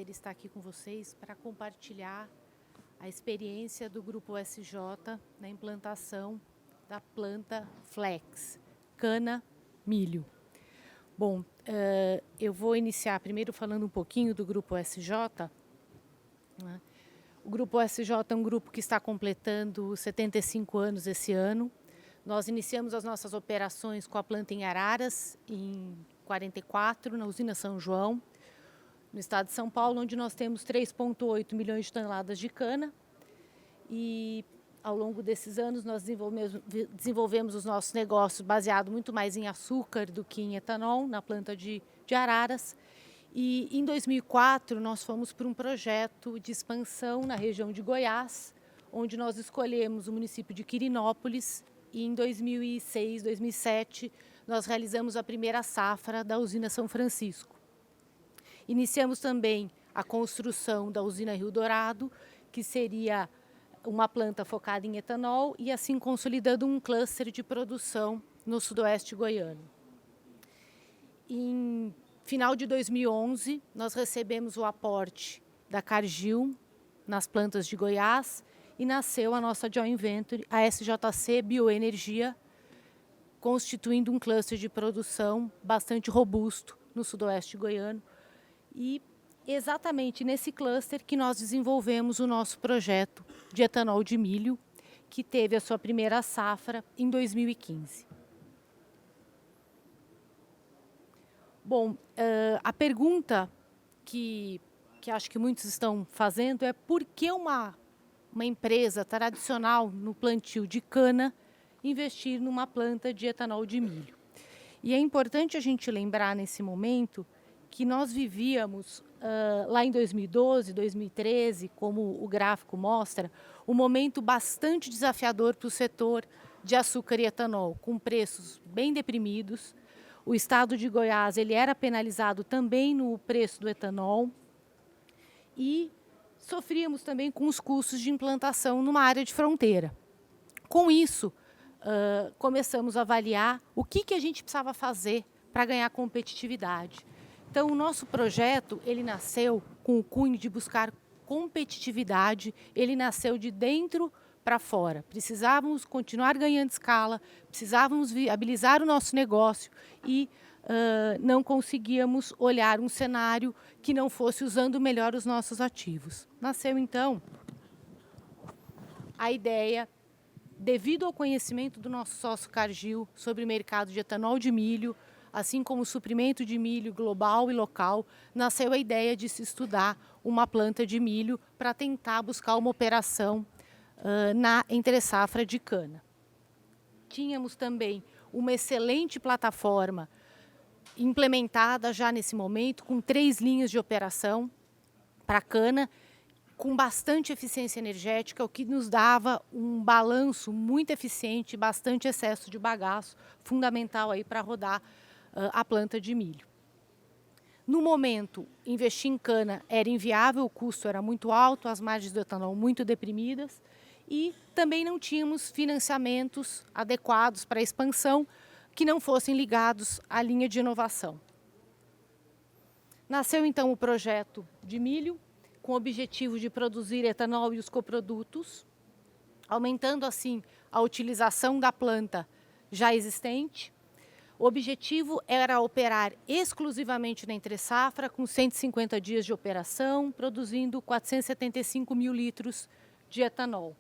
prazer estar aqui com vocês para compartilhar a experiência do Grupo SJ na implantação da planta Flex, cana-milho. Bom, eu vou iniciar primeiro falando um pouquinho do Grupo SJ. Né? O Grupo SJ é um grupo que está completando 75 anos esse ano. Nós iniciamos as nossas operações com a planta em Araras, em 44, na usina São João, no estado de São Paulo, onde nós temos 3,8 milhões de toneladas de cana. E ao longo desses anos nós desenvolvemos os nossos negócios baseados muito mais em açúcar do que em etanol, na planta de Araras. E em 2004 nós fomos para um projeto de expansão na região de Goiás, onde nós escolhemos o município de Quirinópolis, e em 2006, 2007 nós realizamos a primeira safra da usina São Francisco. Iniciamos também a construção da usina Rio Dourado, que seria uma planta focada em etanol, e assim consolidando um cluster de produção no sudoeste goiano. Em final de 2011, nós recebemos o aporte da Cargill nas plantas de Goiás e nasceu a nossa joint venture, a SJC Bioenergia, constituindo um cluster de produção bastante robusto no sudoeste goiano. E exatamente nesse cluster que nós desenvolvemos o nosso projeto de etanol de milho, que teve a sua primeira safra em 2015. Bom, a pergunta que acho que muitos estão fazendo é por que uma empresa tradicional no plantio de cana investir numa planta de etanol de milho. E é importante a gente lembrar nesse momento que nós vivíamos lá em 2012, 2013, como o gráfico mostra, um momento bastante desafiador para o setor de açúcar e etanol, com preços bem deprimidos. O estado de Goiás ele era penalizado também no preço do etanol e sofríamos também com os custos de implantação numa área de fronteira. Com isso, começamos a avaliar o que a gente precisava fazer para ganhar competitividade. Então, o nosso projeto, ele nasceu com o cunho de buscar competitividade, ele nasceu de dentro para fora. Precisávamos continuar ganhando escala, precisávamos viabilizar o nosso negócio e não conseguíamos olhar um cenário que não fosse usando melhor os nossos ativos. Nasceu, então, a ideia, devido ao conhecimento do nosso sócio Cargill sobre o mercado de etanol de milho, assim como o suprimento de milho global e local, nasceu a ideia de se estudar uma planta de milho para tentar buscar uma operação na entre-safra de cana. Tínhamos também uma excelente plataforma implementada já nesse momento, com 3 linhas de operação para cana, com bastante eficiência energética, o que nos dava um balanço muito eficiente, bastante excesso de bagaço, fundamental aí para rodar a planta de milho. No momento, investir em cana era inviável, o custo era muito alto, as margens do etanol muito deprimidas e também não tínhamos financiamentos adequados para a expansão que não fossem ligados à linha de inovação. Nasceu então o projeto de milho, com o objetivo de produzir etanol e os coprodutos, aumentando assim a utilização da planta já existente. O objetivo era operar exclusivamente na entre-safra, com 150 dias de operação, produzindo 475 mil litros de etanol.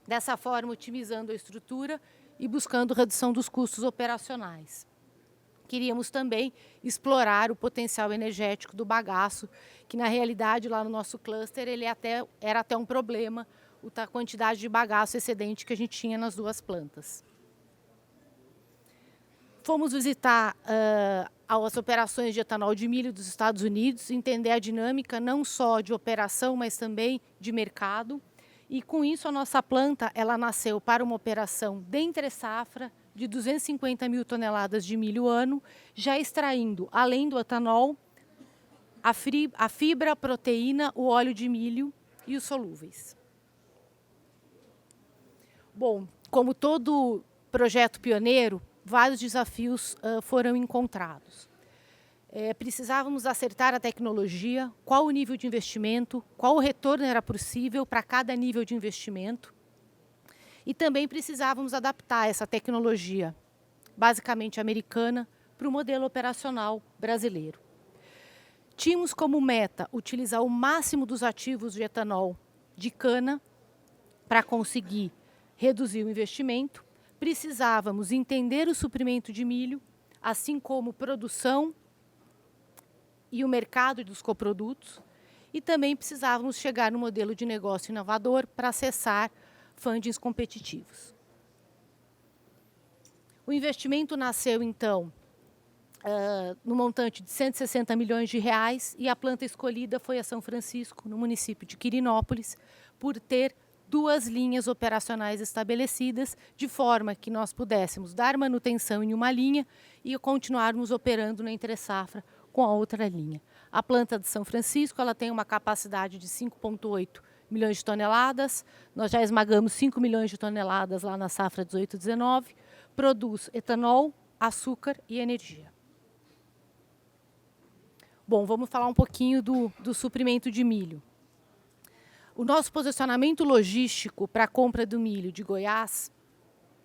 Dessa forma, otimizando a estrutura e buscando redução dos custos operacionais. Queríamos também explorar o potencial energético do bagaço, que na realidade lá no nosso cluster era até um problema, a quantidade de bagaço excedente que a gente tinha nas duas plantas. Fomos visitar as operações de etanol de milho dos Estados Unidos, entender a dinâmica não só de operação, mas também de mercado. E com isso a nossa planta ela nasceu para uma operação de entre-safra de 250 mil toneladas de milho ano, já extraindo, além do etanol, a fibra, a proteína, o óleo de milho e os solúveis. Bom, como todo projeto pioneiro, vários desafios foram encontrados. precisávamos acertar a tecnologia, qual o nível de investimento, qual o retorno era possível para cada nível de investimento. E também precisávamos adaptar essa tecnologia, basicamente americana, para o modelo operacional brasileiro. Tínhamos como meta utilizar o máximo dos ativos de etanol de cana para conseguir reduzir o investimento. Precisávamos entender o suprimento de milho, assim como produção e o mercado dos coprodutos. E também precisávamos chegar no modelo de negócio inovador para acessar fundings competitivos. O investimento nasceu, então, no montante de 160 milhões de reais, e a planta escolhida foi a São Francisco, no município de Quirinópolis, por ter 2 linhas operacionais estabelecidas, de forma que nós pudéssemos dar manutenção em uma linha e continuarmos operando na entre-safra com a outra linha. A planta de São Francisco, ela tem uma capacidade de 5,8 milhões de toneladas, nós já esmagamos 5 milhões de toneladas lá na safra 18-19, produz etanol, açúcar e energia. Bom, vamos falar um pouquinho do suprimento de milho. O nosso posicionamento logístico para a compra do milho de Goiás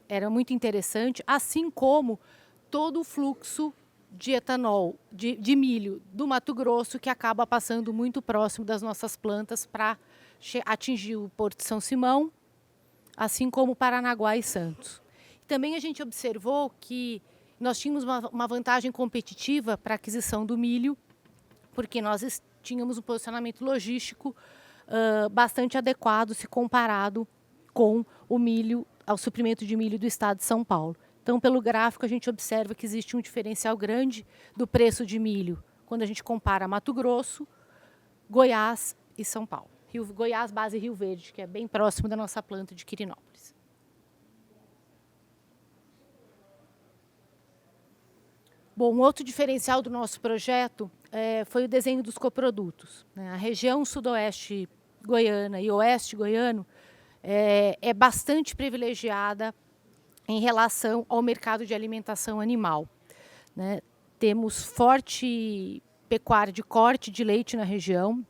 era muito interessante, assim como todo o fluxo de etanol, de milho do Mato Grosso, que acaba passando muito próximo das nossas plantas para atingir o Porto de São Simão, assim como Paranaguá e Santos. Também a gente observou que nós tínhamos uma vantagem competitiva para a aquisição do milho, porque nós tínhamos um posicionamento logístico bastante adequado se comparado com o milho, ao suprimento de milho do estado de São Paulo. Então, pelo gráfico, a gente observa que existe um diferencial grande do preço de milho quando a gente compara Mato Grosso, Goiás e São Paulo. Goiás, base Rio Verde, que é bem próximo da nossa planta de Quirinópolis. Bom, um outro diferencial do nosso projeto foi o desenho dos coprodutos. A região sudoeste goiana e oeste goiano é bastante privilegiada em relação ao mercado de alimentação animal. Temos forte pecuária de corte de leite na região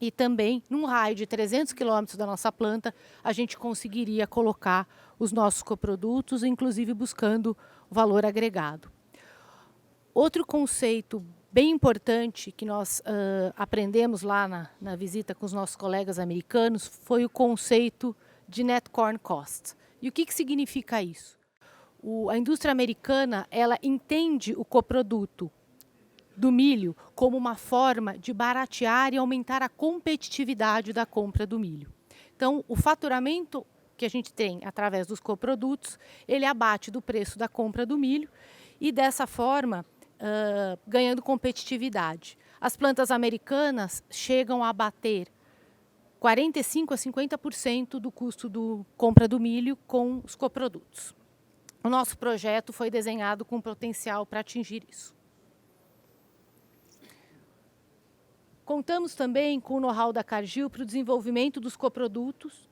e também, num raio de 300 quilômetros da nossa planta, a gente conseguiria colocar os nossos coprodutos, inclusive buscando o valor agregado. Outro conceito bem importante que nós aprendemos lá na visita com os nossos colegas americanos foi o conceito de Net Corn Cost. E o que significa isso? A indústria americana, ela entende o coproduto do milho como uma forma de baratear e aumentar a competitividade da compra do milho. Então, o faturamento que a gente tem através dos coprodutos, ele abate do preço da compra do milho e, dessa forma, ganhando competitividade. As plantas americanas chegam a abater 45% a 50% do custo da compra do milho com os coprodutos. O nosso projeto foi desenhado com potencial para atingir isso. Contamos também com o know-how da Cargill para o desenvolvimento dos coprodutos,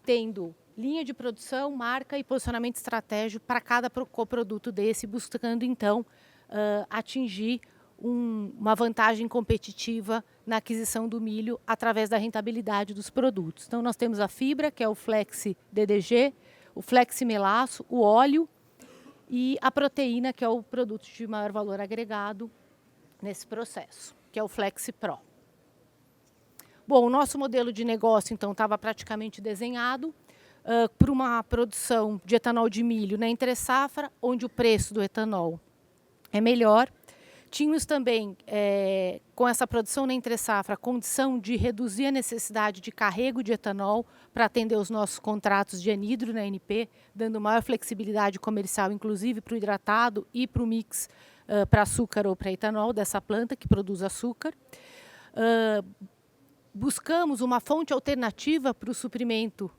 tendo linha de produção, marca e posicionamento estratégico para cada coproduto desse, buscando então atingir uma vantagem competitiva na aquisição do milho através da rentabilidade dos produtos. Então, nós temos a fibra, que é o Flex DDG, o Flex Melaço, o óleo e a proteína, que é o produto de maior valor agregado nesse processo, que é o Flex Pro. Bom, o nosso modelo de negócio, então, estava praticamente desenhado por uma produção de etanol de milho na entre-safra, onde o preço do etanol é melhor. Tínhamos também, com essa produção na entre-safra, a condição de reduzir a necessidade de carrego de etanol para atender os nossos contratos de anidro na ANP, dando maior flexibilidade comercial, inclusive para o hidratado e para o mix para açúcar ou para etanol dessa planta que produz açúcar. Buscamos uma fonte alternativa para o suprimento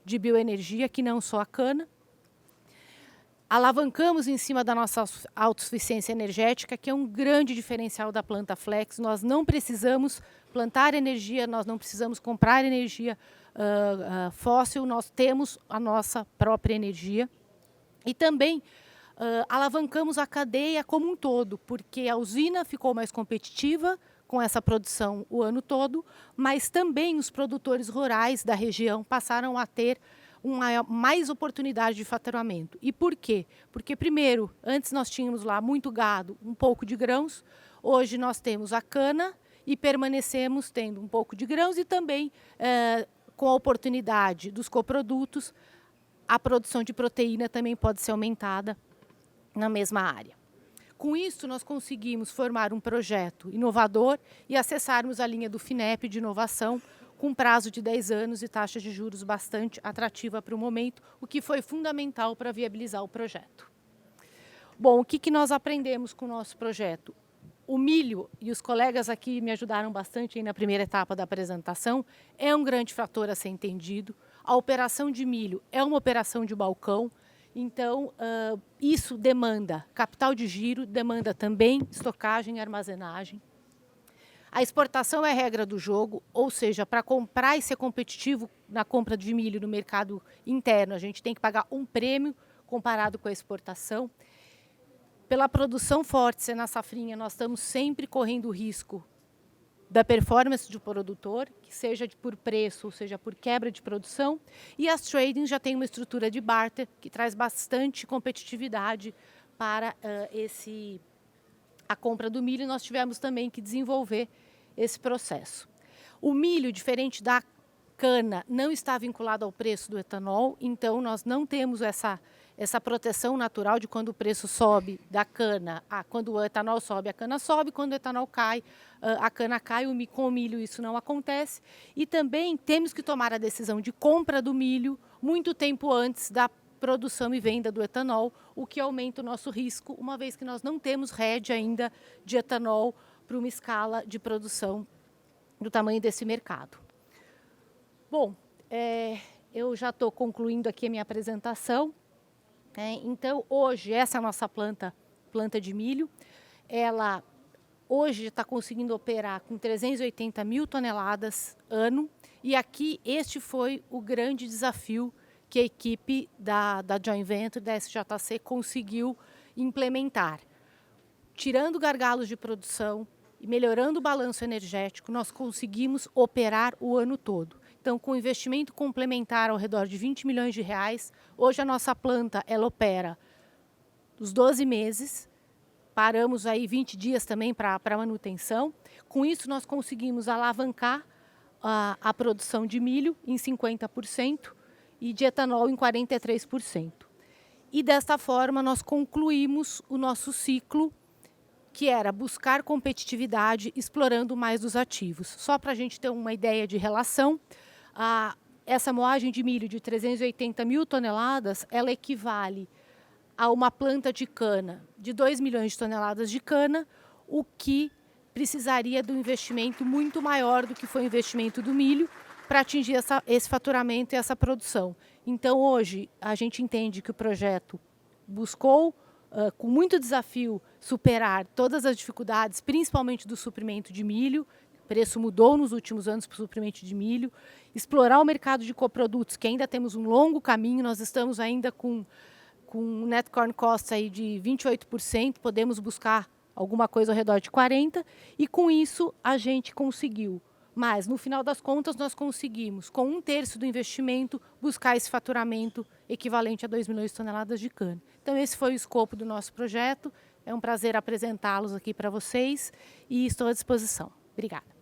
de bioenergia, que não só a cana. Alavancamos em cima da nossa autossuficiência energética, que é um grande diferencial da planta Flex. Nós não precisamos plantar energia, nós não precisamos comprar energia fóssil, nós temos a nossa própria energia. E também alavancamos a cadeia como um todo, porque a usina ficou mais competitiva com essa produção o ano todo, mas também os produtores rurais da região passaram a ter mais oportunidade de faturamento. E por quê? Porque, primeiro, antes nós tínhamos lá muito gado, um pouco de grãos, hoje nós temos a cana e permanecemos tendo um pouco de grãos e também, com a oportunidade dos coprodutos, a produção de proteína também pode ser aumentada na mesma área. Com isso, nós conseguimos formar um projeto inovador e acessarmos a linha do FINEP de inovação com prazo de 10 anos e taxa de juros bastante atrativa para o momento, o que foi fundamental para viabilizar o projeto. Bom, o que nós aprendemos com o nosso projeto? O milho, e os colegas aqui me ajudaram bastante aí na primeira etapa da apresentação, é um grande fator a ser entendido. A operação de milho é uma operação de balcão, então isso demanda capital de giro, demanda também estocagem e armazenagem. A exportação é regra do jogo, ou seja, para comprar e ser competitivo na compra de milho no mercado interno, a gente tem que pagar um prêmio comparado com a exportação. Pela produção forte ser na safrinha, nós estamos sempre correndo o risco da performance do produtor, que seja por preço, ou seja por quebra de produção. E as tradings já têm uma estrutura de barter que traz bastante competitividade para a compra do milho. Nós tivemos também que desenvolver esse processo. O milho, diferente da cana, não está vinculado ao preço do etanol, então nós não temos essa proteção natural de quando o preço sobe da cana, quando o etanol sobe, a cana sobe, quando o etanol cai, a cana cai, com o milho isso não acontece. E também temos que tomar a decisão de compra do milho muito tempo antes da produção e venda do etanol, o que aumenta o nosso risco, uma vez que nós não temos hedge ainda de etanol para uma escala de produção do tamanho desse mercado. Bom, eu já estou concluindo aqui a minha apresentação. Então, hoje, essa é a nossa planta de milho. Ela hoje está conseguindo operar com 380 mil toneladas ano. E aqui, este foi o grande desafio que a equipe da Joint Venture, da SJC, conseguiu implementar. Tirando gargalos de produção e melhorando o balanço energético, nós conseguimos operar o ano todo. Então, com investimento complementar ao redor de 20 milhões de reais, hoje a nossa planta ela opera os 12 meses, paramos aí 20 dias também para manutenção. Com isso, nós conseguimos alavancar a produção de milho em 50% e de etanol em 43%. E desta forma, nós concluímos o nosso ciclo, que era buscar competitividade explorando mais dos ativos. Só para a gente ter uma ideia de relação, essa moagem de milho de 380 mil toneladas, ela equivale a uma planta de cana de 2 milhões de toneladas de cana, o que precisaria de um investimento muito maior do que foi o investimento do milho para atingir esse faturamento e essa produção. Então, hoje, a gente entende que o projeto buscou, com muito desafio, superar todas as dificuldades, principalmente do suprimento de milho. O preço mudou nos últimos anos para o suprimento de milho. Explorar o mercado de coprodutos, que ainda temos um longo caminho, nós estamos ainda com net corn cost aí de 28%, podemos buscar alguma coisa ao redor de 40%, e com isso a gente conseguiu. Mas, no final das contas, nós conseguimos, com 1/3 do investimento, buscar esse faturamento equivalente a 2 milhões de toneladas de cana. Então, esse foi o escopo do nosso projeto. É um prazer apresentá-los aqui para vocês e estou à disposição. Obrigada.